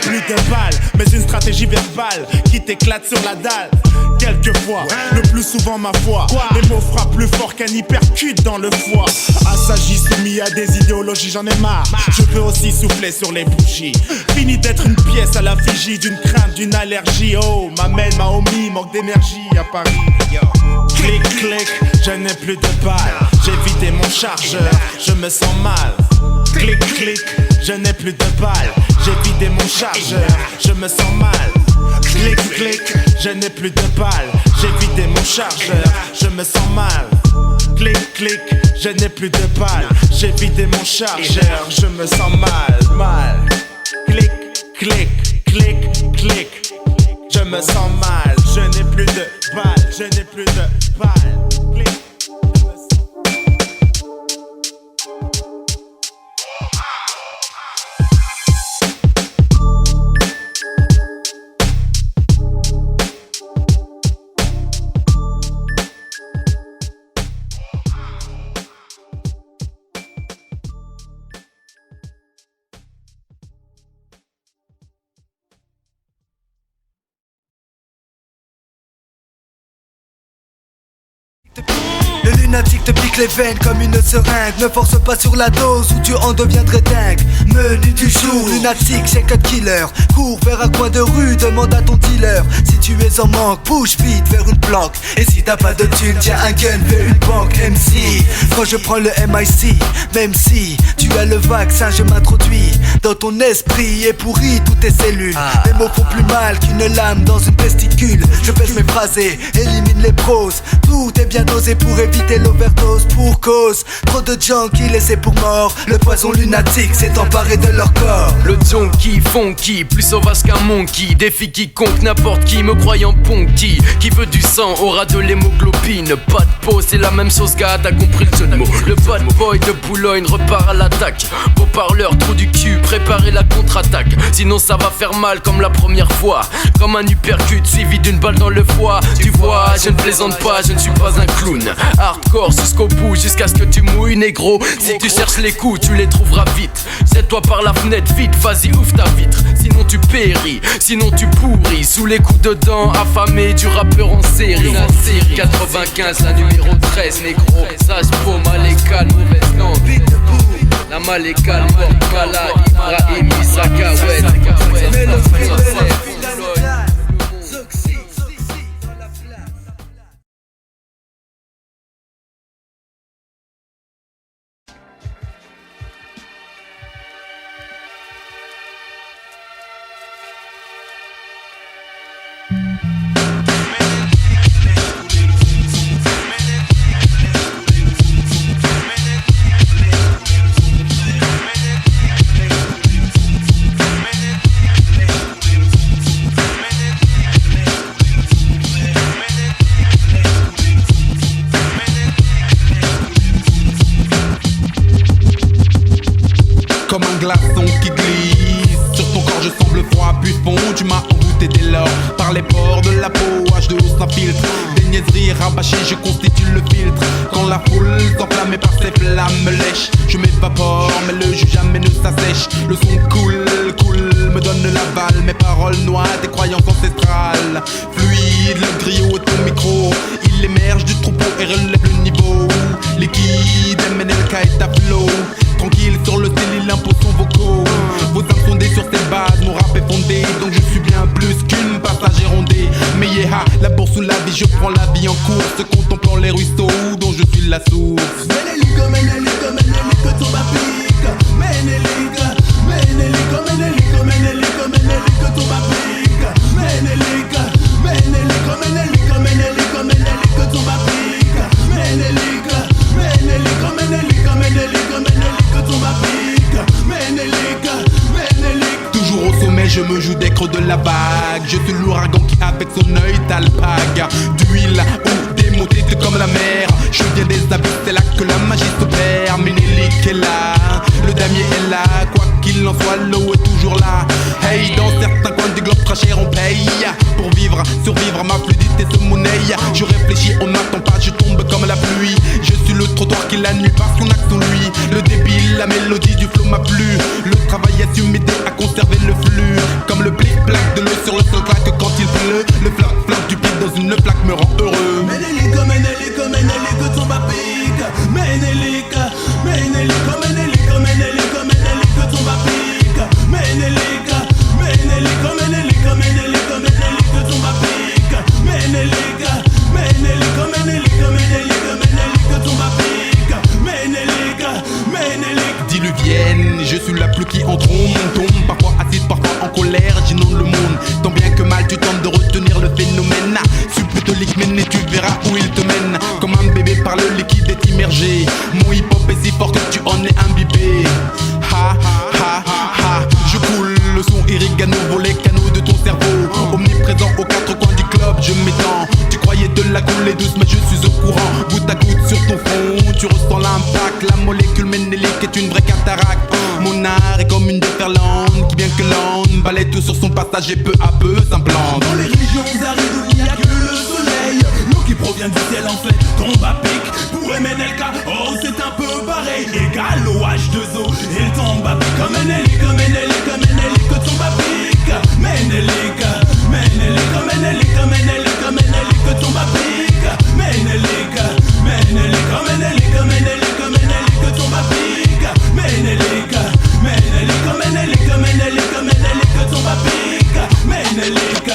plus de balles, mais une stratégie verbale qui t'éclate sur la dalle. Quelquefois, le plus souvent ma foi, les mots frappent plus fort qu'un hypercute dans le foie. Assagi soumis à des idéologies, j'en ai marre. Je veux aussi souffler sur les bougies. Fini d'être une pièce à l'effigie d'une crainte, d'une allergie. Oh, ma homie, manque d'énergie à Paris. Clic, clic, je n'ai plus de balles. J'ai vidé mon chargeur, je me sens mal. Clic, clic, je n'ai plus de balles. J'ai vidé mon chargeur, je me sens mal. Clic, clic, je n'ai plus de balles. J'ai vidé mon chargeur, je me sens mal. Clic, clic, je n'ai plus de balles. J'ai vidé mon chargeur, je me sens mal. Clic, clic, clic, clic. Je me sens mal, je n'ai plus de balles, je n'ai plus de balles. Clic. Le lunatique te pique les veines comme une seringue. Ne force pas sur la dose ou tu en deviendrais dingue. Menu du jour, lunatique, check out killer. Cours vers un coin de rue, demande à ton dealer. Si tu es en manque, bouge vite vers une planque. Et si t'as pas de thune, tiens un gun vers une banque. MC, quand je prends le MIC, même si tu as le vaccin, je m'introduis dans ton esprit et pourris toutes tes cellules. Mes mots font plus mal qu'une lame dans une testicule. Je pèse mes phrases et élimine les proses. Tout est bien dosé pour éviter l'overdose. Pour cause, trop de junkies laissés pour morts. Le poison lunatique s'est emparé de leur corps. Le junkie funky, plus sauvage qu'un monkey. Défie quiconque, n'importe qui me croyant punky. Qui veut du sang aura de l'hémoglobine. Pas de peau, c'est la même chose, gars, t'as compris le jeu de mots. Le bad boy de Boulogne repart à l'attaque. Beau parleur, trou du cul, préparez la contre-attaque. Sinon ça va faire mal comme la première fois. Comme un uppercut suivi d'une balle dans le foie. Tu vois, je ne plaisante pas, je ne suis pas un clown. Hardcore jusqu'au bout, jusqu'à ce que tu mouilles, négro. Si tu cherches les coups, tu les trouveras vite. Jette-toi par la fenêtre, vite, vas-y, ouvre ta vitre. Sinon tu péris, sinon tu pourris. Sous les coups de dents, affamé du rappeur en série. 95, la numéro 13, négro. Sage pour Malékal, mauvaise langue. La Malékal, mort, Kala, Ibrahim, Isaka, ouais. Comme un glaçon qui glisse sur ton corps, je semble froid puis fond. Tu m'as envoûté dès lors par les pores de la peau. H2O sans filtre, des niaiseries rabâchées, je constitue le filtre. Quand la foule s'enflammée par ses flammes me lèche, je m'évapore, mais le jus jamais ne s'assèche. Le son coule, me donne l'aval. Mes paroles noient tes croyances ancestrales. Fluide, le griot de ton micro, il émerge du troupeau et relève le niveau. Liquide, MNLK est à flot. Tranquille sur le style, il impose son vocaux. Vos âmes fondées sur ces bases, mon rap est fondé. Donc je suis bien plus qu'une passagère rondée. Mais yeah, la bourse ou la vie, je prends la vie en course. Contemplant les ruisseaux dont je suis la source. Meneliko, Meneliko, Meneliko, Toubapik. Meneliko, Meneliko, Meneliko, Meneliko, Meneliko, Toubapik. Menelik, Menelik, Menelik, Menelik, Menelik, tomba pique. Menelik, Menelik, Menelik, Menelik, Menelik, tomba pique. Menelik, Menelik. Toujours au sommet, je me joue des creux de la vague. Je suis l'ouragan qui avec son œil t'alpague. D'huile ou des mots têtus comme la mer. Je viens des abysses, c'est là que la magie s'opère. Ménélique est là, le damier est là. Quoi qu'il en soit, l'eau est toujours là. Hey, dans certains coins du globe, très cher on paye. Pour vivre, survivre, ma fluidité se monnaie. Je réfléchis, on n'attend pas, je tombe comme la pluie. Je suis le trottoir qui la nuit parce qu'on a que sur lui. Le débile, la mélodie du flow m'a plu. Le travail assume m'aider à conserver le flux. Comme le plic-plac de l'eau sur le sol claque quand il pleut. Le flac du pied dans une flaque me rend heureux. Menelik, Menelik, Menelik, tomba pique. Menelik, Menelik, Menelik, Menelik, Menelik, tomba pique. Menelik, Menelik, Menelik, Menelik, Menelik, tomba pique. Menelik, Menelik, Menelik, Menelik, Menelik, tomba pique. Menelik, Menelik. Diluvienne, je suis la pluie qui en tombe. Parfois acide, parfois en colère, j'inonde le monde. Tant bien que mal tu tentes de retenir le phénomène. Subtolique mène et tu verras où il te mène. Comme un bébé par le liquide est immergé. Mon hip hop est si fort que tu en es imbibé. Ha ha ha, je coule, le son irrigue à nouveau les canaux de ton cerveau. Omniprésent aux quatre coins du club, je m'étends. Tu croyais te la couler douce mais je suis au courant. Goutte à goutte sur ton front, tu ressens l'impact. La molécule ménélique est une vraie cataracte. Mon art est comme une déferlante qui bien que lente balaie tout sur son passage et peu à peu s'implante. Dans les régions arides où il n'y a que le soleil, l'eau qui provient du ciel en fait tombe à pic. Pour MNLK, oh c'est un peu pareil. Égal au H2O, il tombe à pic. Menelik, Menelik, Menelik, tombe à pic. Menelik, Menelik, Menelik, Menelik, Menelik, tombe à pic. Menelik, Menelik, Menelik, Menelik, Menelik, tombe à pic. Menelik, Menelik, Menelik, Menelik, Menelik, tombe à pic. Menelik,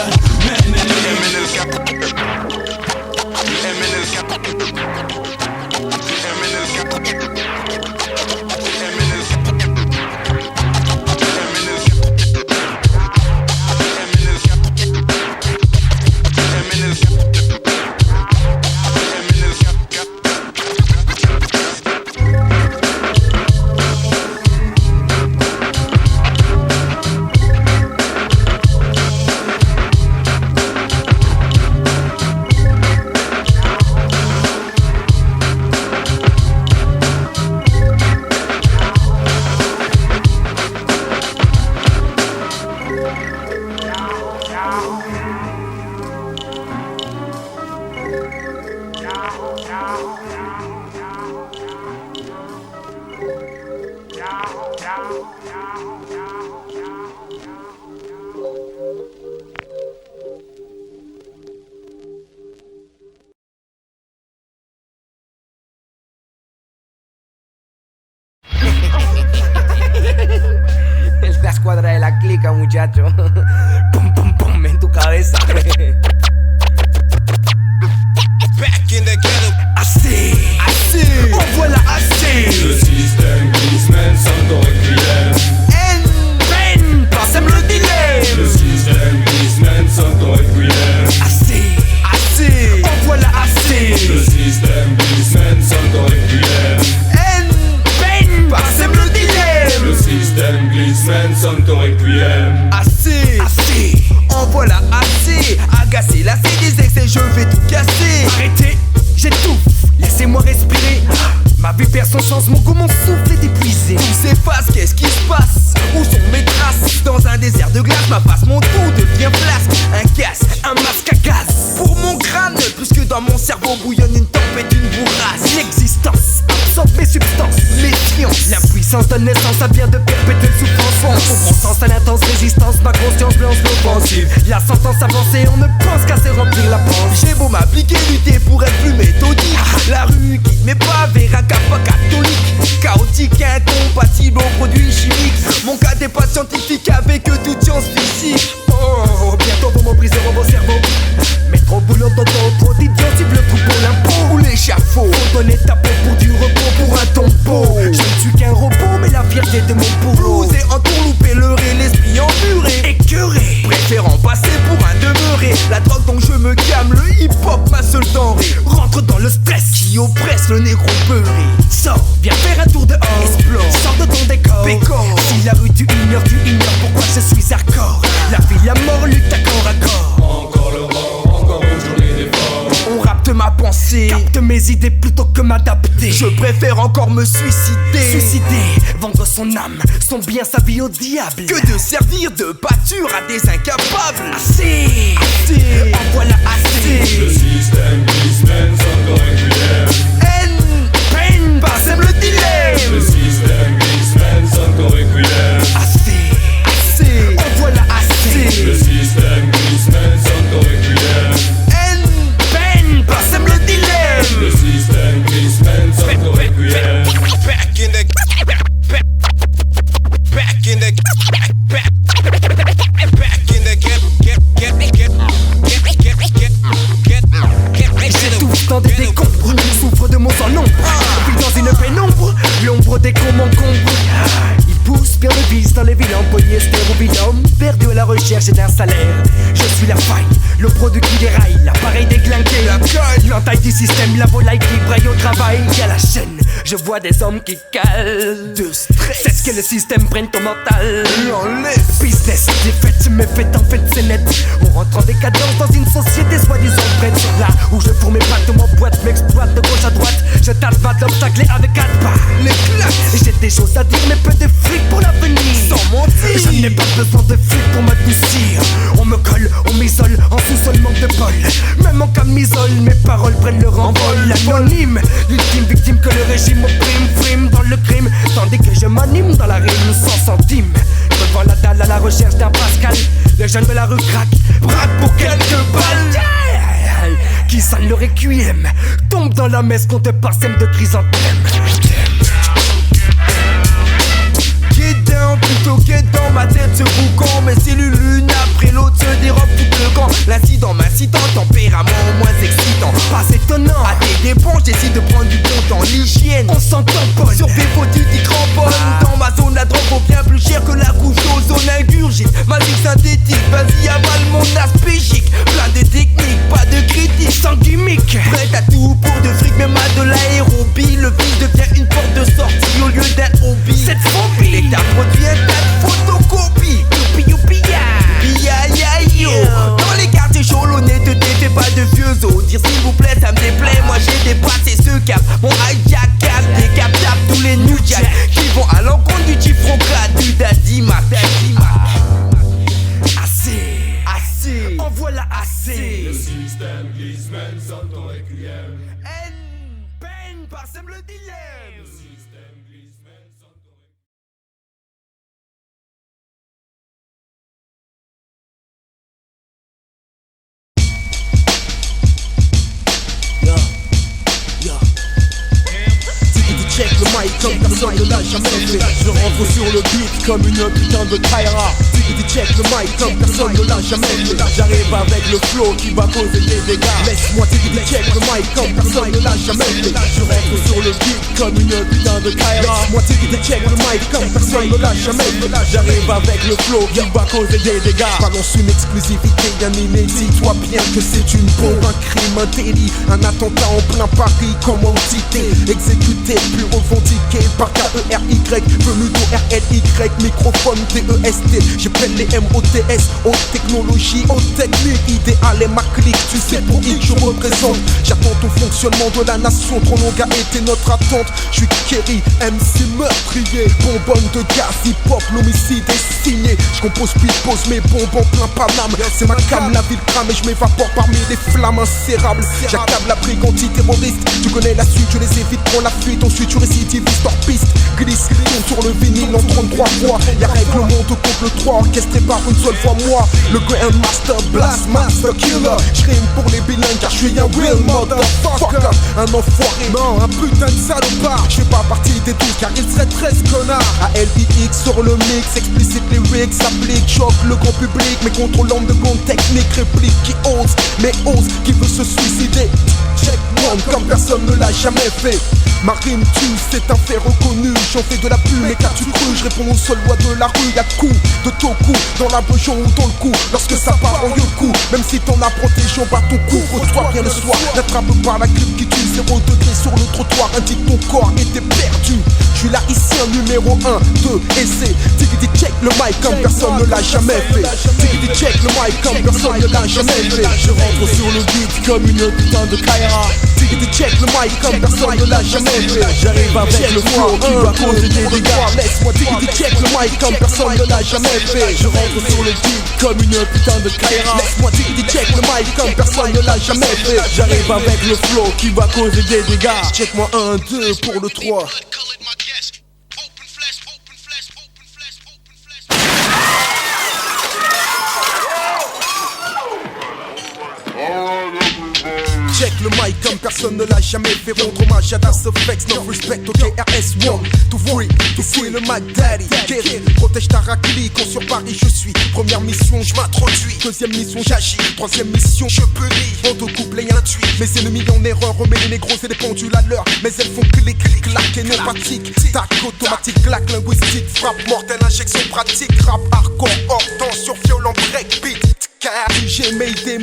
La escuadra de la clica, muchacho. Pum, pum, pum, en tu cabeza. Back in the ghetto. Assez, assez, on voit la assez. Le système glissement sonne ton requiem. Ben, passez-moi le delay. Le système glissement sonne ton requiem. Assez, assez, on voit la assez. Le système glissement sonne ton requiem. Ben, passez-moi le delay. Le système glissement sonne ton requiem. Assez, assez, en voilà assez. Agacé, lassé des excès, je vais tout casser. Arrêtez, j'étouffe, laissez-moi respirer. Ma vie perd son sens, mon goût, mon souffle est épuisé. Tout s'efface, qu'est-ce qui se passe? Où sont mes traces? Dans un désert de glace, ma face, mon tout devient flasque. Un casque, un masque à gaz. Pour mon crâne, plus que dans mon cerveau bouillonne une tempête, une bourrasse. L'existence absorbe mes substances, méfiance. L'impuissance donne naissance à bien de perpétuelle souffrance. Pour mon sens à l'intense résistance, ma conscience lance l'offensive. La sentence avancée, on ne pense qu'à se remplir la panse. J'ai beau m'appliquer, lutter pour être plus méthodique. La rue quitte mes pas vers un capa catholique. Chaotique, incompatible aux produits chimiques. Mon cas n'est pas scientifique avec toute science physique. Oh, bientôt vous m'embriseront vos cerveaux. Mettre au boulot d'auto, trop d'idiot, cible le coup pour l'impôt ou l'échafaud. Faut donner ta peau pour du repos, pour un tombeau. Je ne suis qu'un robot, mais la fierté de mon boulot. Blouze et entourloupé, leurré, l'esprit emmuré, écœuré. Préférant passer pour un de oppresse le négro beurré. Sors, viens faire un tour dehors. Explore, sors de ton décor. Si la rue tu ignores pourquoi je suis hardcore. La vie, la mort, lutte à corps à corps. Encore le vent, encore une journée d'effort. On rapte ma pensée, capte mes idées plutôt que m'adapter. Je préfère encore me suicider, vendre son âme, son bien, sa vie au diable, que de servir de pâture à des incapables. Assez, en voilà assez. Le système glisse-mène sans requiem. Peine, passe-moi le dilemme. Le système glisse-mène sans requiem. Assez, en voilà assez. Le système glisse-mène sans requiem. Peine, passe-moi le dilemme. Le système glisse-mène sans requiem. Back in the j'étouffe dans des décombres, souffre de mon sang nombre. Vis dans une pénombre, l'ombre des cons m'encombre. Il pousse bien le vice dans les vilains polyester ou binôme, perdu à la recherche d'un salaire. Je suis la faille, le produit qui déraille, l'appareil déglingué, la colle, l'entaille du système, la volaille qui braille au travail. À la chaîne, je vois des hommes qui calent de stress. C'est ce que le système prenne ton mental. Business, défaite, méfaite, en fait c'est net. On rentre en décadence dans une société soi-disant prête. Là où je fourre mes pattes de mon boîte, m'exploite de gauche à droite. Je tâte pas d'obstacler avec 4 pas. Les claques, j'ai des choses à dire mais peu de fric pour l'avenir. Sans mentir, je n'ai pas besoin de fric pour m'adoucir. On me colle, on m'isole, en sous-sol manque de bol. Même en camisole, mes paroles prennent leur envol. Anonyme, l'ultime victime que le régime opprime, frime dans le crime. Tandis que je m'anime dans la rime sans centime. Devant la dalle à la recherche d'un Pascal, le jeune de la rue craque, braque pour quelques balles. Qui sonne le requiem, tombe dans la messe qu'on te parsème de chrysanthème. Get down, plutôt get dans ma tête ce boucan. Mes cellules l'une après l'autre se dérobent tout le camp. L'incident m'incitant, tempérament moins excitant. Pas étonnant, à tes dépens j'essaie de prendre du bon temps. L'hygiène, on s'entend pas. Sur des faut tu t'y cramponnes. Dans ma zone la drogue vaut bien plus cher que la couche d'ozone ingurgite. Magique synthétique, vas-y avale mon aspect chic. Plein de techniques, pas de critiques, sans gimmick. Prête à tout pour de fric, même à de l'aérobie. Le vice devient une porte de sortie au lieu d'un hobby. Cette phobie, l'État produit un tas de photocopies. Youpi youpi ya, yo. Dans les quartiers chauds, l'honnêteté fait pas de vieux os. Dire s'il vous plaît, ça me déplaît. Moi j'ai dépassé ce cap. Mon hijack casse des captables tous les new jack qui vont à l'encontre du typhrocrate du Dadima. Assez, en voilà assez. Le système glisse-mène sans ton requiem. Peine, parsème le dilemme. Le système glisse-mène sans ton requiem. Check le mic comme personne ne l'a jamais fait. Je rentre sur le beat comme une putain de Kaira. Check le mic comme personne ne l'a jamais fait. J'arrive avec le flow qui va causer des dégâts. Laisse-moi check le mic comme personne ne l'a jamais fait. Je rentre sur le beat comme une putain de Kaira. Laisse-moi check le mic comme personne ne l'a jamais fait. J'arrive avec le flow qui va causer des dégâts. Balance une exclusivité, un inédit. Toi bien que c'est une bombe, un crime, un délit, un attentat en plein Paris comme entité exécuté puis revendiqué par KERY, venu d'ORLY, microphone TEST. J'ai plein les MOTS, haute technologie, haute technique, idéal et ma clique. Tu sais pour qui je représente. J'attends au fonctionnement de la nation, trop longue a été notre attente. Je suis Kerry, MC meurtrier, bonbonne de gaz, hip-hop, l'homicide est signé. Je compose puis pose mes bonbons plein Paname. C'est ma cam, la ville crame et je m'évapore parmi les flammes insérables. J'accable la brigade antiterroriste. Tu connais la suite, je les évite, prends la fuite. Ensuite tu récidives, histoire piste, glisse, tourne sur le vinyle en 33 fois. Y'a règlement de compte le 3, orchestré par une seule fois moi. Le Grand Master, Blast Master Killer. J'rime pour les bilingues car j'suis un real motherfucker. Un enfoiré, non, un putain de salopard. J'fais pas partie des 12 car il serait 13 connards. ALIX sur le mix, explicite lyrics, s'applique, choque le grand public. Mais contrôlant de compte technique, réplique qui ose, mais ose, qui veut se suicider. Check underground comme personne ne l'a jamais fait. Ma rime tue, c'est un fait reconnu. J'en fais de la pub, mais qu'as-tu cru? Je réponds aux seules lois de la rue. Y'a de coups, de toku, dans la bejon ou dans le cou. Lorsque ça part en yoku, même si t'en as protégé, on bat ton couvre-toi bien le soir. N'attrape pas la grippe qui tue, 0 degré sur le trottoir. Indique ton corps et t'es perdu. Je suis là ici un numéro 1, 2 et c'est Tiggity check le mic comme personne ne l'a jamais fait. Tiggity check le mic comme personne ne l'a jamais fait. Je rentre sur le beat comme une putain de Kaira. Tiggity check le mic comme personne ne l'a jamais fait. J'arrive avec le flow qui va causer des dégâts. Laisse-moi tiggity check le mic comme personne ne l'a jamais fait. Je rentre sur le beat comme une putain de Kaira. Laisse-moi tiggity check le mic comme personne ne l'a jamais fait. J'arrive avec le flow qui va causer des dégâts. Check-moi 1, 2 pour le 3. Check le mic comme personne ne l'a jamais fait. Rendre hommage à Das Effects, no respect au KRS-One. To free le Mac Daddy Kerry, protège ta raclie, quand sur Paris je suis. Première mission, je m'introduis. Deuxième mission, j'agis. Troisième mission, je punis. On te couple et intuit. Mes ennemis en erreur, remets les négros et les pendules à l'heure. Mais elles font clic, clic, clac et non pratique. Tac, automatique, clac, linguistique. Frappe mortelle, injection pratique. Rap, hardcore, hors temps, sur violent breakbeat. J'ai Mayday,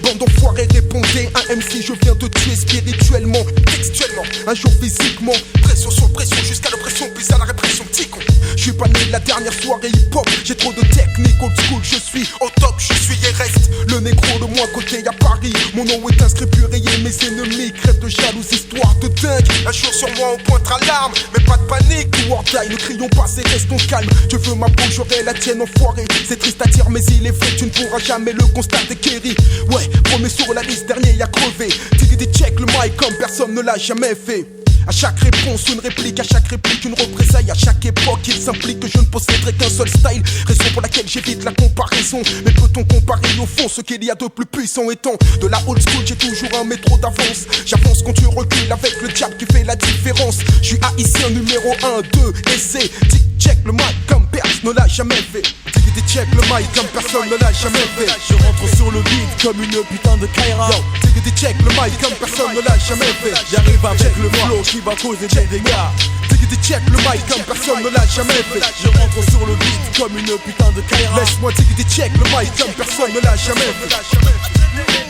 bande d'enfoirés répondez. Un MC je viens de tuer spirituellement, textuellement, un jour physiquement. Pression sur pression jusqu'à l'oppression, puis à la répression, petit con. Je suis pas né de la dernière soirée hip-hop. J'ai trop de technique, old school, je suis au top, je suis et reste le négro de moi côté à Paris. Mon nom est inscrit plus rayé, mes ennemis crèvent de jalousie, histoire de dingue. Un jour sur moi on pointera l'arme, mais pas de panique, ou or die, ne crions pas, c'est restons calmes. Je veux ma peau, j'aurai la tienne enfoirée. C'est triste à dire mais il est vrai, tu ne pourras jamais le constater Kerry. Ouais, premier sur la liste, dernier à crever. Tiggity check le mic comme personne ne l'a jamais fait. À chaque réponse une réplique, à chaque réplique une représaille. À chaque époque il s'implique que je ne posséderai qu'un seul style. Raison pour laquelle j'évite la comparaison. Mais peut-on comparer au fond ce qu'il y a de plus puissant? Étant de la old school j'ai toujours un métro d'avance. J'avance quand tu recules avec le diable qui fait la différence. Je suis haïtien numéro 1, 2 et c'est tic check le mic comme personne ne l'a jamais fait. Tiggity check le mic comme personne ne l'a jamais fait. Je rentre sur le beat comme une putain de Kaira. Tiggity check le mic comme personne ne l'a jamais fait. J'arrive avec le flow qui va causer des dégâts. Tiggity check le mic comme personne ne l'a jamais fait. Je rentre sur le beat comme une putain de Kaira. Laisse-moi tiggity check le mic comme personne ne l'a jamais fait.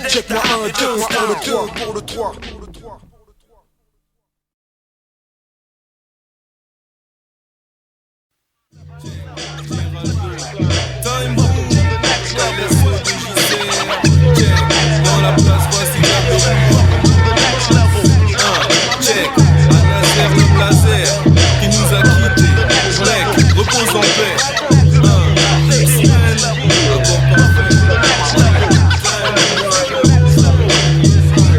Check-moi 1, 2 pour le 3. Time bomb, dans la place, voici la check, Anazer le blazer qui nous a quittés. Mec, repose en paix.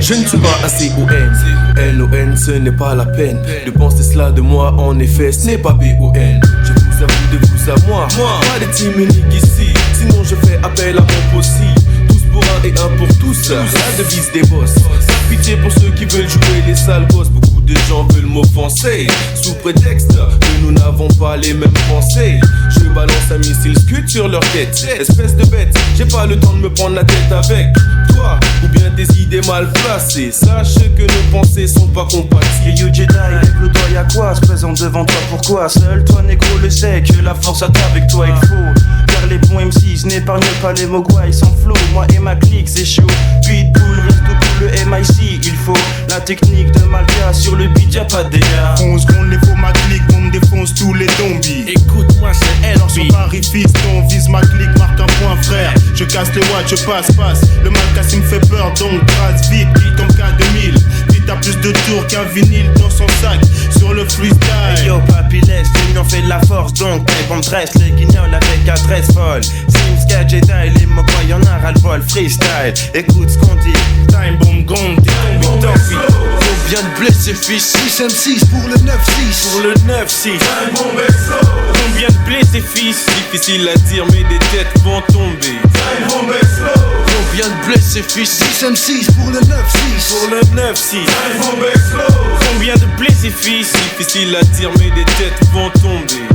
Je ne suis pas un C-O-N. L-O-N, ce n'est pas la peine de penser cela de moi, en effet, ce n'est pas B-O-N. Je vous avoue de vous à moi, pas de team unique ici. Sinon je fais appel à mon possi. Tous pour un et un pour tous, la devise des boss. Pas pitié pour ceux qui veulent jouer les sales gosses. Beaucoup de gens veulent m'offenser sous prétexte que nous n'avons pas les mêmes pensées. Je balance un missile scud sur leur tête. Espèce de bête, j'ai pas le temps de me prendre la tête avec toi ou bien des idées mal placées. Sache que nos pensées sont pas compatibles. Yo Jedi, lève le doigt, y'a quoi? Se présente devant toi, pourquoi? Seul toi négro le sait que la force attend avec toi, il faut faire les bons MC, n'épargne pas les mogwai sans flow. Moi et ma clique c'est chaud, Pitbull reste cool le MIC. Il faut la technique de Malka, sur le beat y'a pas de dégâts. 11 secondes les faux ma clique, on me défonce tous les zombies. Écoute-moi c'est elle en Sur Paris fiston, vise ma clique, marque un point frère. Je casse le watch, je passe. Le Malcassim me fait peur donc trace vite, comme K2000. Vite à plus de tours qu'un vinyle dans son sac. Sur le freestyle. Hey yo papy laisse, l'union fait de la force donc on me dresse les guignols avec adresse folle. Sims, Jedi, les moquois y'en a ras le vol freestyle. Écoute ce qu'on dit, time bomb gong, t'es tombé tant pis. On vient de blesser fils, 6 M6 pour le 9-6. Pour le 9-6, combien de blessés fils? Difficile à dire mais des têtes vont tomber. Time bomb explode. Combien de blessés fils? 6 M6 pour le 9-6. Pour le 9-6. Combien de blessés fils? Difficile à dire mais des têtes vont tomber.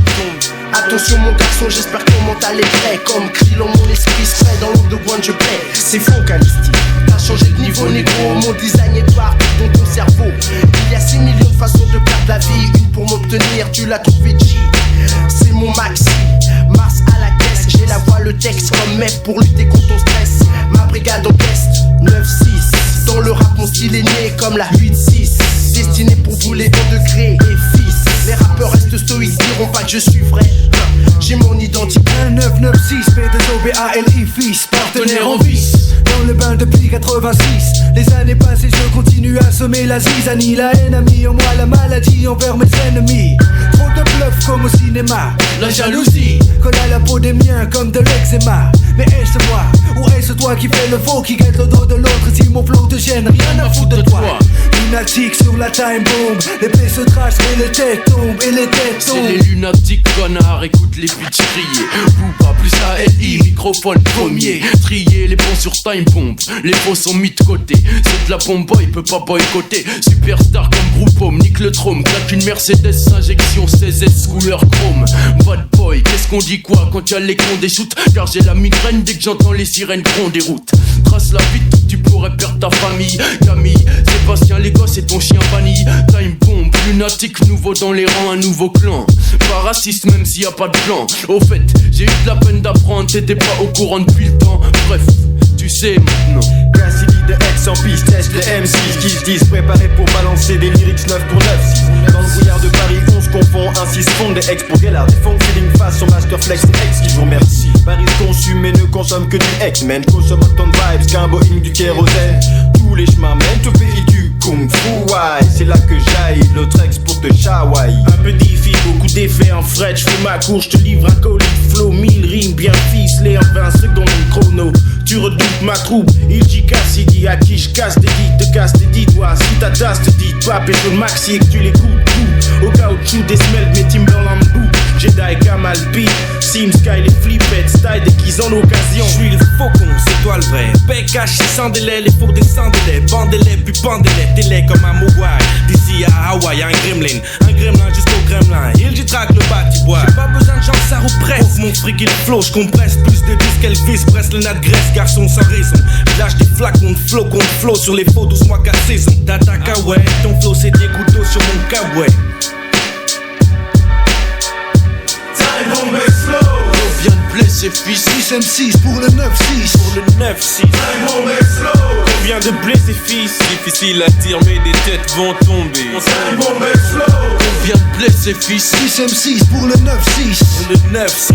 Attention mon garçon, j'espère que ton mental est prêt. Comme Krillon, mon esprit se fait dans l'underground je plais. C'est faux Calisti, t'as changé de niveau négro. Mon design est partout dans ton cerveau. Il y a 6 millions de façons de perdre la vie. Une pour m'obtenir, tu l'as trouvé G. C'est mon maxi, Mars à la caisse. J'ai la voix, le texte comme mec pour lutter contre ton stress. Ma brigade en test, 9-6. Dans le rap mon style est né comme la 8-6. Destiné pour vous les 2 degrés et fils. Les rappeurs restent stoïques, diront pas que je suis vrai. J'ai mon identité. 1996, P2OBALI fils, partenaire en vice. Dans le bain depuis 86. Les années passées, je continue à semer la zizanie. La haine a mis en moi la maladie envers mes ennemis. Trop de bluff comme au cinéma. La jalousie colle à la peau des miens comme de l'eczéma. Mais est-ce moi ou est-ce toi qui fais le faux, qui guette le dos de l'autre? Si mon flow te gêne, rien à foutre de toi. Lunatique sur la time bomb. L'épée se trace et les têtes tombent. Et les têtes tombent. C'est les lunatiques connards, écoute les bitches crier. Vous pas plus ALI, microphone premier. Trier les bons sur time bomb. Les faux sont mis de côté. C'est de la bombe, il peut pas boycotter. Superstar comme groupe home, nique le trôme. Claque une Mercedes injection 16S couleur chrome. Bad boy, qu'est-ce qu'on dit quoi quand y'a les cons des shoots? Car j'ai la migraine dès que j'entends les sirènes grondent des routes. Trace la vie, tu pourrais perdre ta famille. Camille, Sébastien, les gosses et ton chien banni. Time bomb, lunatique, nouveau dans les rangs, un nouveau clan. Pas raciste même s'il y a pas de plan. Au fait, j'ai eu de la peine d'apprendre, t'étais pas au courant depuis le temps. Bref, tu sais maintenant. Cassidy de X en piste, teste les M6 qui se disent préparés pour balancer des lyrics 9 pour 9-6. Dans le brouillard de Paris, on se confond, ainsi se font des ex pour Gellard. Des funk feeling face sur Masterflex, c'est X qui vous remercie. Paris consume et ne consomme que du X-Men. Consomme autant de vibes qu'un Boeing du kérosène. Tous les chemins mènent au pays du Kung Fu. Ouais, c'est là que j'aille, l'autre ex pour te chawai. Un peu diffi, beaucoup d'effets en fret. J'fais ma cour, j'te livre un colis de flow. 1000 rimes bien ficelées en 20 secondes de chrono. Tu redoutes ma troupe, il dit Cassidy. À qui je casse des guides, te casse tes 10 doigts. Si ta tasse te dit pas, pécho le maxi et que tu l'écoutes tout. Au caoutchouc des semelles, mes Timberland bout. Jedi, Kamal, P, Sim, Sky, les flippettes, style déguisent en occasion. J'suis le faucon, c'est toi le vrai. Bec caché sans délai, les faux descendez-les. Bandez-les, puis pendez-les, télé comme un Mogwai. D'ici à Hawaï, un gremlin jusqu'au Kremlin. Il dit traque le bâti-bois. J'ai pas besoin de gens, ça represse. Ouvre mon fric, il flow, j'compresse plus de disques qu'Elvis. Presse le nat de graisse, garçon sans raison. Lâche des flacons de flow sur les faux, douce-moi qu'à saison. T'attaques à ouais, ton flow c'est des couteaux sur mon cabouet. Combien de blessés fils? 6 M6 pour le 9-6. Pour le 9-6. Combien de blessés fils? Difficile à dire mais des têtes vont tomber. Combien de blessés fils? 6 M6 pour le 9-6. Pour le 9-6.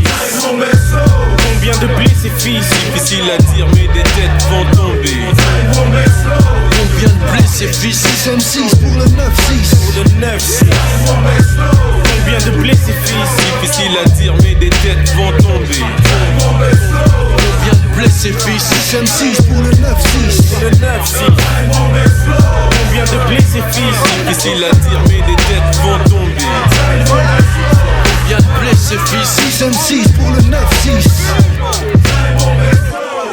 Combien de blessés fils? Difficile à dire mais des têtes vont tomber. Combien de blessés fils? 6 M6 pour le 9-6. Pour le 9-6. Combien de blessés fils? Difficile à dire mais des têtes vont tomber. Combien de blessés fils? 6 M6 pour le 9-6. Pour le 9-6. Combien de blessés fils? Difficile à dire mais des têtes vont tomber. Combien de blessés fils? 6 M6 pour le 9-6.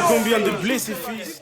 Combien de blessés fils?